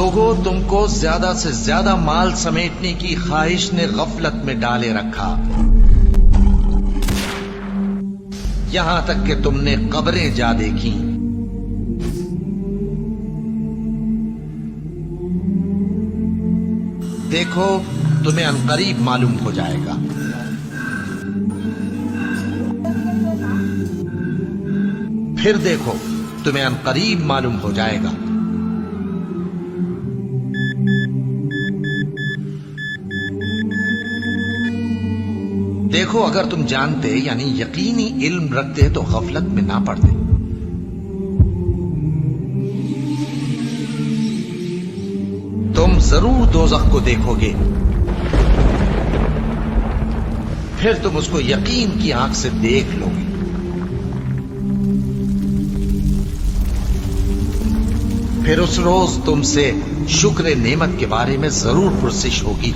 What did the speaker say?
لوگوں، تم کو زیادہ سے زیادہ مال سمیٹنے کی خواہش نے غفلت میں ڈالے رکھا، یہاں تک کہ تم نے قبریں جا دیکھی۔ دیکھو تمہیں عنقریب معلوم ہو جائے گا۔ پھر دیکھو تمہیں عنقریب معلوم ہو جائے گا۔ دیکھو اگر تم جانتے یعنی یقینی علم رکھتے تو غفلت میں نہ پڑتے۔ تم ضرور دوزخ کو دیکھو گے، پھر تم اس کو یقین کی آنکھ سے دیکھ لو گے۔ پھر اس روز تم سے شکر نعمت کے بارے میں ضرور پرسش ہوگی۔